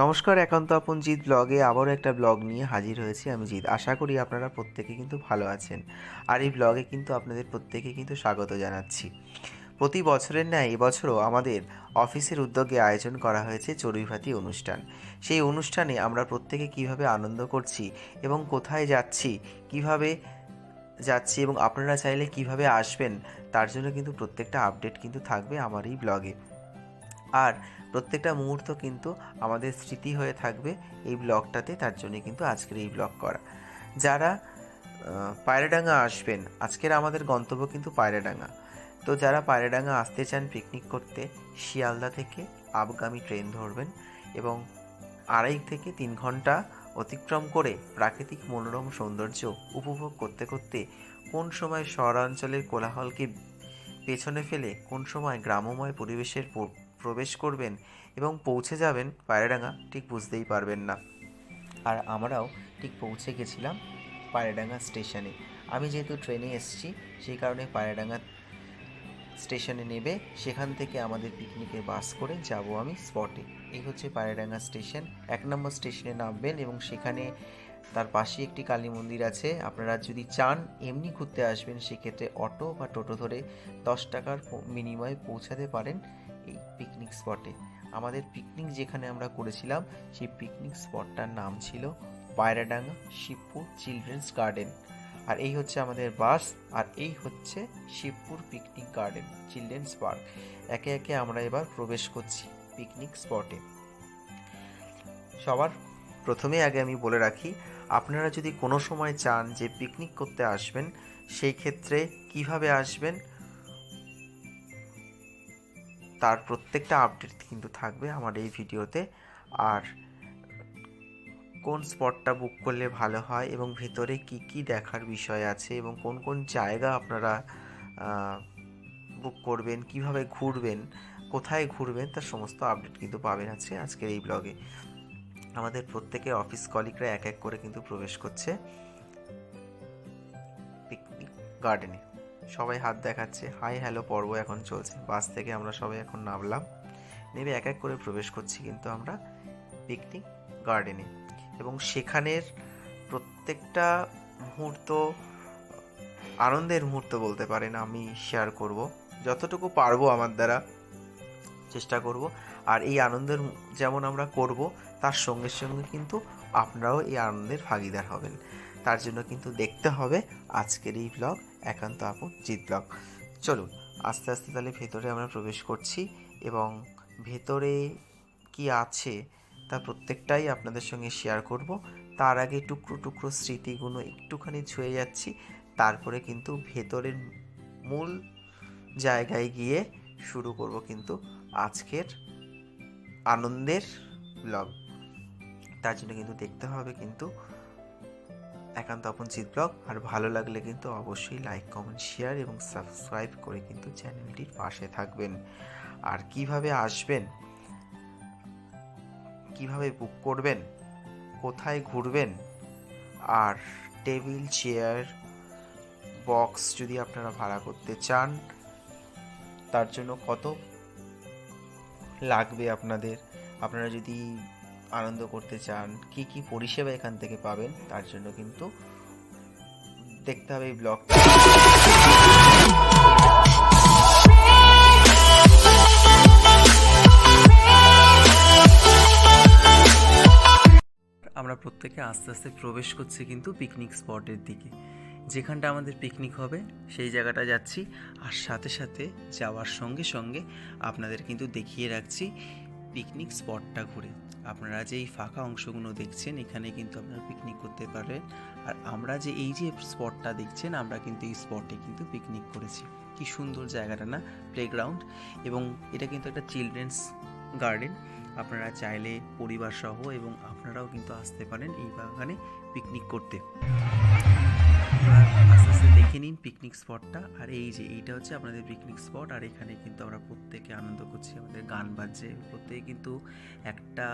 নমস্কার, একান্ত আপন জিৎ ব্লগে আবারও একটা ব্লগ নিয়ে হাজির হয়েছি আমি জিৎ। আশা করি আপনারা প্রত্যেকে কিন্তু ভালো আছেন। আর এই ব্লগে কিন্তু আপনাদের প্রত্যেকে কিন্তু স্বাগত জানাচ্ছি। প্রতি বছরের ন্যায় এবছরও আমাদের অফিসের উদ্যোগে আয়োজন করা হয়েছে চড়ুইভাতি অনুষ্ঠান। সেই অনুষ্ঠানে আমরা প্রত্যেকে কিভাবে আনন্দ করছি এবং কোথায় যাচ্ছি, কিভাবে যাচ্ছি এবং আপনারা চাইলে কিভাবে আসবেন, তার জন্য কিন্তু প্রত্যেকটা আপডেট কিন্তু থাকবে আমার এই ব্লগে। আর প্রত্যেকটা মুহূর্ত কিন্তু আমাদের স্মৃতি হয়ে থাকবে এই ব্লগটাতে, তার জন্যে কিন্তু আজকের এই ব্লগ করা। যারা পায়রাডাঙ্গা আসবেন, আজকের আমাদের গন্তব্য কিন্তু পায়রাডাঙ্গা। তো যারা পায়রাডাঙ্গা আসতে চান পিকনিক করতে, শিয়ালদা থেকে আপগামী ট্রেন ধরবেন এবং 2.5 থেকে 3 ঘন্টা অতিক্রম করে প্রাকৃতিক মনোরম সৌন্দর্য উপভোগ করতে করতে কোন সময় শহরাঞ্চলের কোলাহলকে পেছনে ফেলে কোন সময় গ্রামময় পরিবেশের প্রবেশ করবেন এবং পৌঁছে যাবেন পায়রাডাঙ্গা ঠিক বুঝতেই পারবেন না। আর আমরাও ঠিক পৌঁছে গেছিলাম পায়রাডাঙ্গা স্টেশনে। আমি যেহেতু ট্রেনে এসেছি সেই কারণে পায়রাডাঙ্গা স্টেশনে নেবে সেখান থেকে আমাদের পিকনিকের বাস করে যাব আমি স্পটে। এই হচ্ছে পায়রাডাঙ্গা স্টেশন। 1 নম্বর স্টেশনে নামবেন এবং সেখানে তার পাশে একটি কালী মন্দির আছে। আপনারা যদি চান এমনি ঘুরতে আসবেন, সেক্ষেত্রে অটো বা টোটো ধরে 10 টাকার বিনিময়ে পৌঁছাতে পারেন এই পিকনিক স্পটে। আমাদের পিকনিক যেখানে আমরা করেছিলাম সেই পিকনিক স্পটটার নাম ছিল পায়রাডাঙ্গা শিবপুর চিলড্রেন্স গার্ডেন। আর এই হচ্ছে আমাদের বাস, আর এই হচ্ছে Shibpur picnic garden children's park. একে একে আমরা এবার প্রবেশ করছি পিকনিক স্পটে। সবার প্রথমে আগে আমি বলে রাখি, আপনারা যদি কোনো সময় চান যে পিকনিক করতে আসবেন, সেই ক্ষেত্রে কিভাবে আসবেন তার প্রত্যেকটা আপডেট কিন্তু থাকবে আমার এই ভিডিওতে। আর কোন স্পটটা বুক করলে ভালো হয় এবং ভেতরে কি কি দেখার বিষয় আছে এবং কোন কোন জায়গা আপনারা বুক করবেন, কিভাবে ঘুরবেন, কোথায় ঘুরবেন, তার সমস্ত আপডেট কিন্তু পাবেন আজকের এই ব্লগে। আমাদের প্রত্যেকের অফিস কলিগরা এক এক করে কিন্তু প্রবেশ করছে পিকনিক গার্ডেনে। সবাই হাত দেখাচ্ছে, হাই হ্যালো পর্ব এখন চলছে। বাস থেকে আমরা সবাই এখন নামলাম, নেমে এক এক করে প্রবেশ করছি কিন্তু আমরা পিকনিক গার্ডেনে। এবং সেখানের প্রত্যেকটা মুহূর্ত আনন্দের মুহূর্ত বলতে পারেন আমি শেয়ার করব, যতটুকু পারবো আমার দ্বারা চেষ্টা করব। আর এই আনন্দের যেমন আমরা করব, তার সঙ্গে সঙ্গে কিন্তু আপনারাও এই আনন্দের ভাগিদার হবেন। তার জন্য কিন্তু দেখতে হবে আজকের এই ব্লগ, একান্ত আপন জিৎ ব্লগ। চলুন আস্তে আস্তে তাহলে ভেতরে আমরা প্রবেশ করছি এবং ভেতরে কি আছে তা প্রত্যেকটাই আপনাদের সঙ্গে শেয়ার করব। তার আগে টুকরো টুকরো স্মৃতিগুলো একটুখানি ছুঁয়ে যাচ্ছি, তারপরে কিন্তু ভেতরের মূল জায়গায় গিয়ে শুরু করব কিন্তু আজকের আনন্দের ব্লগ। তার জন্য কিন্তু দেখতে হবে কিন্তু একান্ত আপন জিৎ ব্লগ। আর ভালো লাগলে কিন্তু অবশ্যই লাইক কমেন্ট শেয়ার এবং সাবস্ক্রাইব করে কিন্তু চ্যানেলটির পাশে থাকবেন। আর কিভাবে আসবেন, কিভাবে বুক করবেন, কোথায় ঘুরবেন, আর টেবিল চেয়ার বক্স যদি আপনারা ভাড়া করতে চান তার জন্য কত লাগবে আপনারা যদি আনন্দ করতে চান কি কি পরিষেবা এখান থেকে পাবেন, তার জন্য কিন্তু দেখতে হবে এই ব্লগটা। আমরা প্রত্যেকে আস্তে আস্তে প্রবেশ করছি কিন্তু পিকনিক স্পটের দিকে। যেখানটা আমাদের পিকনিক হবে সেই জায়গাটা যাচ্ছি, আর সাথে সাথে যাওয়ার সঙ্গে সঙ্গে আপনাদের কিন্তু দেখিয়ে রাখছি পিকনিক স্পটটা ঘুরে। আপনারা যে এই ফাঁকা অংশগুলো দেখছেন এখানে কিন্তু আপনারা পিকনিক করতে পারেন। আর আমরা যে এই যে স্পটটা দেখছেন, আমরা কিন্তু এই স্পটে কিন্তু পিকনিক করেছি। কি সুন্দর জায়গাটা না, প্লেগ্রাউন্ড। এবং এটা কিন্তু একটা চিলড্রেন্স গার্ডেন। আপনারা চাইলে পরিবার সহ এবং আপনারাও কিন্তু আসতে পারেন এই বাগানে পিকনিক করতে। আস্তে আস্তে দেখে নিন পিকনিক স্পটটা। আর এই যে এইটা হচ্ছে আপনাদের পিকনিক স্পট, আর এখানে কিন্তু আমরা প্রত্যেকে আনন্দ করছি, আমাদের গান বাজছে, প্রত্যেকে কিন্তু একটা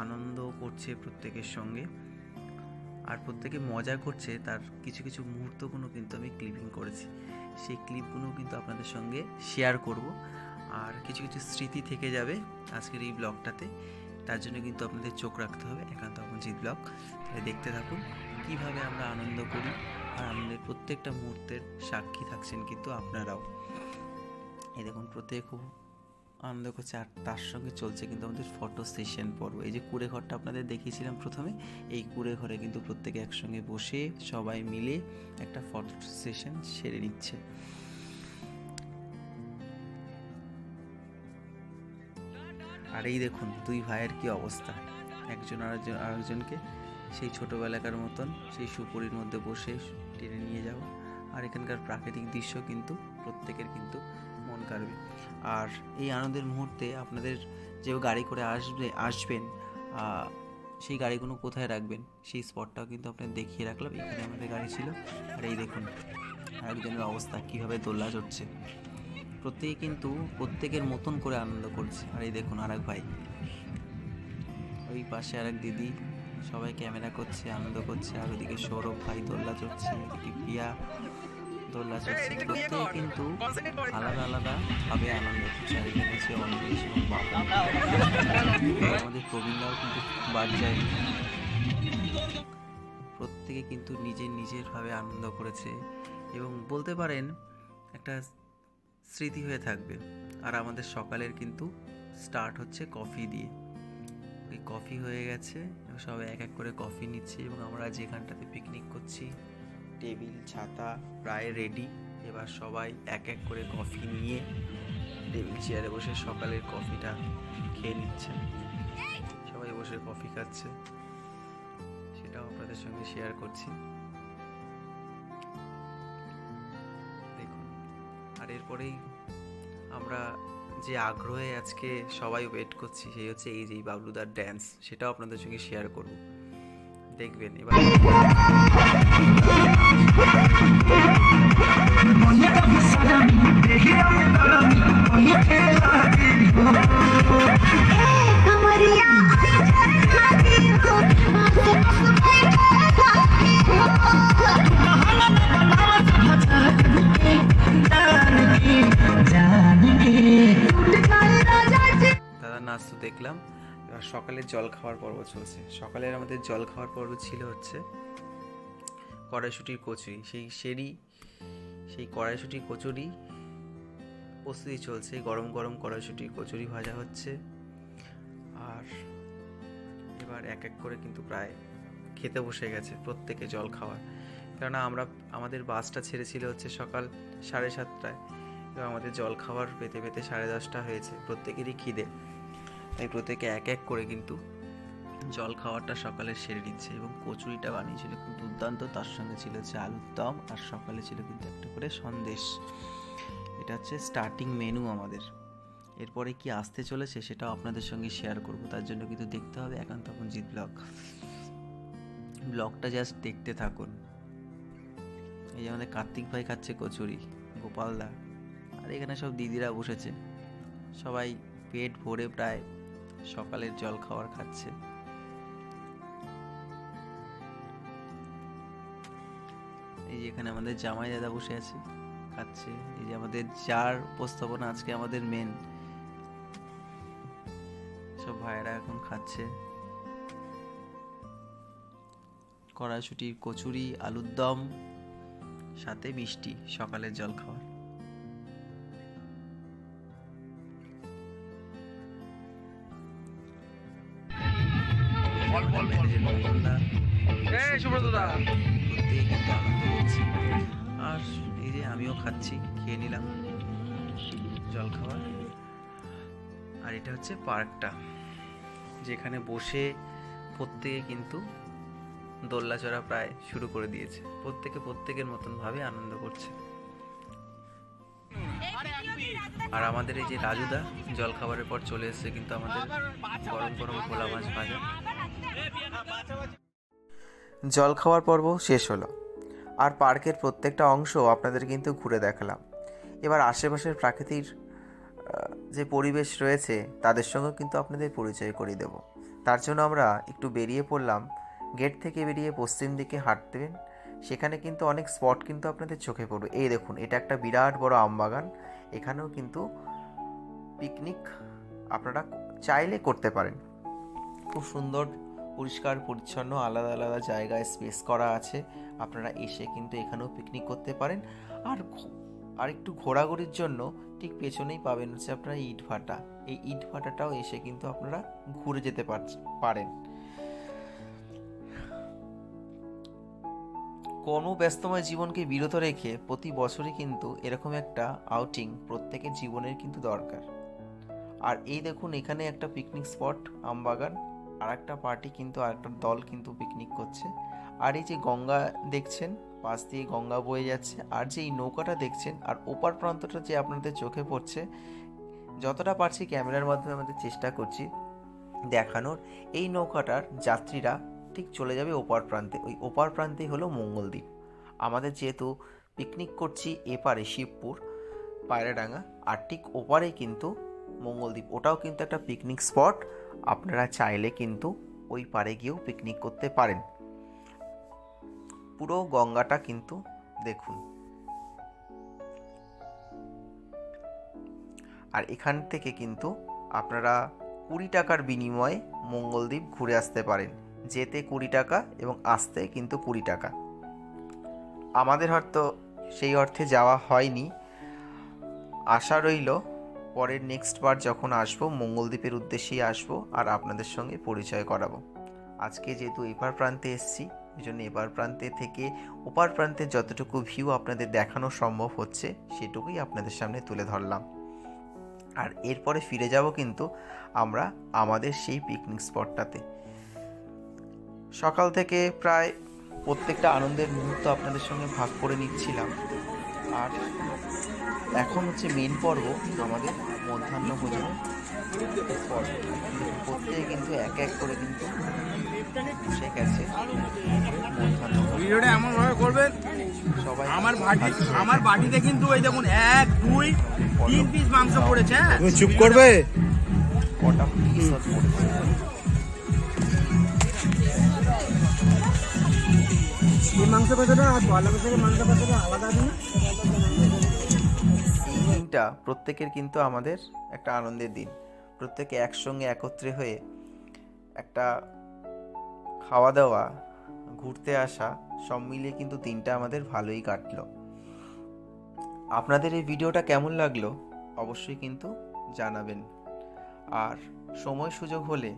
আনন্দ করছে প্রত্যেকের সঙ্গে, আর প্রত্যেকে মজা করছে। তার কিছু কিছু মুহূর্তগুলো কিন্তু আমি ক্লিপিং করেছি, সেই ক্লিপগুলো কিন্তু আপনাদের সঙ্গে শেয়ার করব। আর কিছু কিছু স্মৃতি থেকে যাবে আজকের এই ব্লগটাতে। তার জন্য কিন্তু আপনাদের চোখ রাখতে হবে একান্ত আপনজিৎ ব্লগ। তাহলে দেখতে থাকুন কীভাবে আমরা আনন্দ করি, আর আনন্দের প্রত্যেকটা মুহূর্তের সাক্ষী থাকছেন কিন্তু আপনারাও। এই দেখুন প্রত্যেকে খুব আনন্দ করছে, আর তার সঙ্গে চলছে কিন্তু আমাদের ফটো সেশন পর্ব। এই যে কুড়ে ঘরটা আপনাদের দেখিয়েছিলাম প্রথমে, এই কুড়ে ঘরে কিন্তু প্রত্যেকে একসঙ্গে বসে সবাই মিলে একটা ফটো সেশন সেরে নিচ্ছে। আর এই দেখুন দুই ভাইয়ের কি অবস্থা, একজন আরেকজনকে সেই ছোটোবেলাকার মতন সেই সুপুরির মধ্যে বসে টেনে নিয়ে যাওয়া। আর এখানকার প্রাকৃতিক দৃশ্য কিন্তু প্রত্যেকের কিন্তু মন কাড়বে। আর এই আনন্দের মুহূর্তে আপনাদের যে গাড়ি করে আসবেন সেই গাড়িগুলো কোথায় রাখবেন সেই স্পটটাও কিন্তু আপনাদের দেখিয়ে রাখলাম। এখানে আমাদের গাড়ি ছিল। আর এই দেখুন আরেকজনের অবস্থা কীভাবে দোল্লা চড়ছে। প্রত্যেকে কিন্তু প্রত্যেকের মতন করে আনন্দ করছে। আর এই দেখুন আরেক ভাই, ওই পাশে আরেক দিদি, সবাই ক্যামেরা করছে, আনন্দ করছে। আর ওদিকে সৌরভ ভাই দোল্লা চড়ছে, ওদিকে প্রিয়া দোল্লা চড়ছে। প্রত্যেকে কিন্তু আলাদা আলাদা ভাবে আনন্দ করছে। আর এখানে আছে অনিমেষ এবং বাবা, আমাদের প্রবীণরাও কিন্তু বাদ যায়নি। প্রত্যেকে কিন্তু নিজের ভাবে আনন্দ করেছে এবং বলতে পারেন একটা স্মৃতি হয়ে থাকবে। আর আমাদের সকালের কিন্তু স্টার্ট হচ্ছে কফি দিয়ে। ওই কফি হয়ে গেছে, সবাই এক এক করে কফি নিচ্ছে এবং আমরা যেখানটাতে পিকনিক করছি টেবিল ছাতা প্রায় রেডি। এবার সবাই এক এক করে কফি নিয়ে টেবিল চেয়ারে বসে সকালের কফিটা খেয়ে নিচ্ছে। সবাই বসে কফি খাচ্ছে, সেটাও আপনাদের সঙ্গে শেয়ার করছি। দেখুন, আর এরপরেই আমরা যে আগ্রহে আজকে সবাই ওয়েট করছি সেই হচ্ছে এই যে বাবলুদার ড্যান্স, সেটাও আপনাদের সঙ্গে শেয়ার করব। দেখবেন এবার দাদা নাচ তো দেখলাম। এবার সকালের জল খাওয়ার পর্ব চলছে। সকালের আমাদের জল খাওয়ার পর্ব ছিল হচ্ছে কড়াইশুঁটির কচুরি। সেই কড়াইশুঁটির কচুরি প্রস্তুতি চলছে। গরম গরম কড়াইশুঁটির কচুরি ভাজা হচ্ছে। আর এবার এক এক করে কিন্তু প্রায় খেতে বসে গেছে প্রত্যেকে জল খাওয়ার। কেননা আমাদের বাসটা ছেড়েছিল হচ্ছে সকাল 7:30টায়, এবং আমাদের জল খাওয়ার পেতে পেতে 10:30 হয়েছে। প্রত্যেকেরই খিদে, তাই প্রত্যেকে এক এক করে কিন্তু জল খাওয়ারটা সকালে সেরে নিচ্ছে। এবং কচুরিটা বানিয়েছিল খুব দুর্দান্ত, তার সঙ্গে ছিল হচ্ছে আলুর দম, আর সকালে ছিল কিন্তু একটা করে সন্দেশ। এটা হচ্ছে স্টার্টিং মেনু আমাদের। এরপরে কি আসতে চলেছে সেটাও আপনাদের সঙ্গে শেয়ার করব। তার জন্য কিন্তু দেখতে হবে একান্ত আপনজিৎ ব্লগটা জাস্ট দেখতে থাকুন। এই যে আমাদের কার্তিক ভাই খাচ্ছে কচুরি, গোপালদা, আর এখানে সব দিদিরা বসেছে। সবাই পেট ভরে প্রায় সকালের জল খাবার খাচ্ছে। এই যে এখানে আমাদের জামাই দাদা বসে আছে, খাচ্ছে। এই যে আমাদের যার উপস্থাপনা আজকে আমাদের মেন, সব ভাইয়েরা এখন খাচ্ছে কড়াইশুঁটির কচুরি, আলুর দম, সাথে মিষ্টি, সকালের জল খাওয়ার। প্রত্যেকে কিন্তু আনন্দ করছি। আর এই যে আমিও খাচ্ছি, খেয়ে নিলাম জল খাবার। আর এটা হচ্ছে পার্কটা, যেখানে বসে প্রত্যেকে কিন্তু দোল্লা চড়া প্রায় শুরু করে দিয়েছে। প্রত্যেকে প্রত্যেকের মতন ভাবে আনন্দ করছে। আর আমাদের এই যে রাজুদা জল খাবারের পর চলে এসেছে কিন্তু আমাদের গরম গরম ভোলা মাছ ভাজা। জল খাওয়ার পর্ব শেষ হলো, আর পার্কের প্রত্যেকটা অংশ আপনাদের কিন্তু ঘুরে দেখালাম। এবার আশেপাশের প্রাকৃতিক যে পরিবেশ রয়েছে তাদের সঙ্গেও কিন্তু আপনাদের পরিচয় করিয়ে দেব। তার জন্য আমরা একটু বেরিয়ে পড়লাম। গেট থেকে বেরিয়ে পশ্চিম দিকে হাঁটতেন, সেখানে কিন্তু অনেক স্পট কিন্তু আপনাদের চোখে পড়বে। এই দেখুন, এটা একটা বিরাট বড় আমবাগান। এখানেও কিন্তু পিকনিক আপনারা চাইলে করতে পারেন। খুব সুন্দর পরিষ্কার পরিচ্ছন্ন আলাদা আলাদা জায়গায় স্পেস করা আছে, আপনারা এসে কিন্তু এখানেও পিকনিক করতে পারেন। আর একটু ঘোরাঘুরির জন্য ঠিক পেছনেই পাবেন হচ্ছে আপনারা ইটভাটা। এই ইটভাটাটাও এসে কিন্তু আপনারা ঘুরে যেতে পারেন। কর্মব্যস্তময় জীবনকে বিরত রেখে প্রতি বছরই কিন্তু এরকম একটা আউটিং প্রত্যেকের জীবনের কিন্তু দরকার। আর এই দেখুন এখানে একটা পিকনিক স্পট আমবাগান, আর একটা পার্টি কিন্তু আর একটা দল কিন্তু পিকনিক করছে। আর এই যে গঙ্গা দেখছেন, পাশ দিয়ে গঙ্গা বয়ে যাচ্ছে, আর যে এই নৌকাটা দেখছেন আর ওপার প্রান্তটা যে আপনাদের চোখে পড়ছে, যতটা পারছি ক্যামেরার মাধ্যমে আমাদের চেষ্টা করছি দেখানোর। এই নৌকাটার যাত্রীরা ঠিক চলে যাবে ওপার প্রান্তে, ওই ওপার প্রান্তেই হলো মঙ্গলদ্বীপ। আমাদের যেহেতু পিকনিক করছি এপারে শিবপুর পায়রাডাঙ্গা, আর ঠিক ওপারেই কিন্তু মঙ্গলদ্বীপ, ওটাও কিন্তু একটা পিকনিক স্পট। আপনারা চাইলে কিন্তু ওই পারে গিয়েও পিকনিক করতে পারেন। পুরো গঙ্গাটা কিন্তু দেখুন। আর এখান থেকে কিন্তু আপনারা 20 টাকার বিনিময়ে মঙ্গলদ্বীপ ঘুরে আসতে পারেন। যেতে 20 টাকা এবং আসতে কিন্তু 20 টাকা। আমাদের হয়তো সেই অর্থে যাওয়া হয়নি, আশা রইল পরের নেক্সট বার যখন আসবো মঙ্গলদ্বীপের উদ্দেশ্যেই আসবো আর আপনাদের সঙ্গে পরিচয় করাবো। আজকে যেহেতু এপার প্রান্তে এসেছি, এই জন্য এপার প্রান্তে থেকে ওপার প্রান্তের যতটুকু ভিউ আপনাদের দেখানো সম্ভব হচ্ছে সেটুকুই আপনাদের সামনে তুলে ধরলাম। আর এরপরে ফিরে যাব কিন্তু আমরা আমাদের সেই পিকনিক স্পটটাতে। সকাল থেকে প্রায় প্রত্যেকটা আনন্দের মুহূর্ত আপনাদের সঙ্গে ভাগ করে নিচ্ছিলাম। আর এখন হচ্ছে মেন পর্ব, আমাদের মধ্যাহ্ন ভোজনের পর্ব। প্রত্যেকে কিন্তু এক এক করে কিন্তু বসে গেছে মধ্যাহ্ন ভিডিওটা এমন ভাবে করবেন সবাই। আমার বাটিতে কিন্তু এই দেখুন 1 2 3 পিস মাংস পড়েছে। তুমি চুপ করবে? কটা পিস পড়েছে। এই মাংস পাতাটা আর বলা থেকে মাংস পাতাটা আলাদা আছে না? এই দিনটা প্রত্যেকের কিন্তু আমাদের একটা আনন্দের দিন। প্রত্যেকে একসঙ্গে একত্রে হয়ে একটা খাওয়া দাওয়া, ঘুরতে আসা, সব মিলিয়ে কিন্তু দিনটা আমাদের ভালোই কাটলো। আপনাদের এই ভিডিওটা কেমন লাগলো অবশ্যই কিন্তু জানাবেন। আর সময় সুযোগ হলে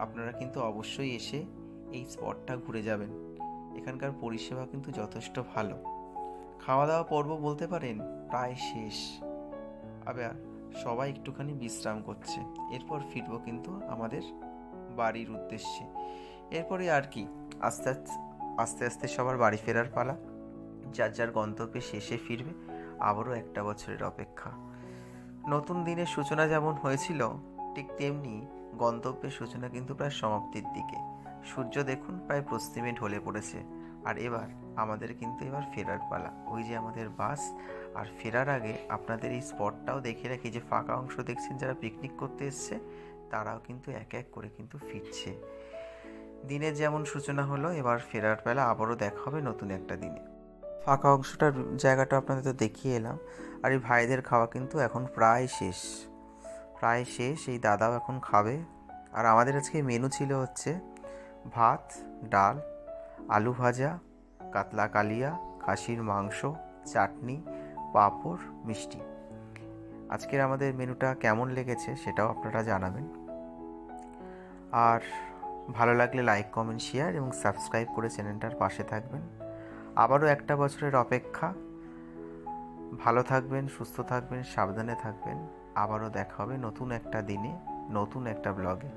আপনারা কিন্তু অবশ্যই এসে এই স্পটটা ঘুরে যাবেন। এখানকার পরিষেবা কিন্তু যথেষ্ট ভালো। খাওয়া দাওয়া পর্ব বলতে পারেন প্রায় শেষ, আবার সবাই একটুখানি বিশ্রাম করছে। এরপর ফিরবো কিন্তু আমাদের বাড়ির উদ্দেশ্যে। এরপরে আর কি আস্তে আস্তে আস্তে সবার বাড়ি ফেরার পালা। যার যার গন্তব্যে শেষে ফিরবে। আবারও একটা বছরের অপেক্ষা। নতুন দিনের সূচনা যেমন হয়েছিল ঠিক তেমনি গন্তব্যের সূচনা কিন্তু প্রায় সমাপ্তির দিকে। সূর্য দেখুন প্রায় পশ্চিমে ঢলে পড়েছে। আর এবার আমাদের কিন্তু এবার ফেরার পালা। ওই যে আমাদের বাস। আর ফেরার আগে আপনাদের এই স্পটটাও দেখে রাখি, যে ফাঁকা অংশ দেখছেন যারা পিকনিক করতে এসছে তারাও কিন্তু এক এক করে কিন্তু ফিরছে। দিনের যেমন সূচনা হলো, এবার ফেরার বেলা আবারও দেখা হবে নতুন একটা দিনে। ফাঁকা অংশটার জায়গাটা আপনাদের তো দেখিয়ে এলাম। আর এই ভাইদের খাওয়া কিন্তু এখন প্রায় শেষ। এই দাদাও এখন খাবে। আর আমাদের আজকে মেনু ছিল হচ্ছে ভাত, ডাল, আলু ভাজা, কাতলা কালিয়া, খাসির মাংস, চাটনি, পাঁপড়, মিষ্টি। আজকের আমাদের মেনুটা কেমন লেগেছে সেটাও আপনারা জানাবেন। আর ভালো লাগলে লাইক, কমেন্ট, শেয়ার এবং সাবস্ক্রাইব করে চ্যানেলটার পাশে থাকবেন। আবারও একটা বছরের অপেক্ষা। ভালো থাকবেন, সুস্থ থাকবেন, সাবধানে থাকবেন। আবারও দেখা হবে নতুন একটা দিনে, নতুন একটা ব্লগে।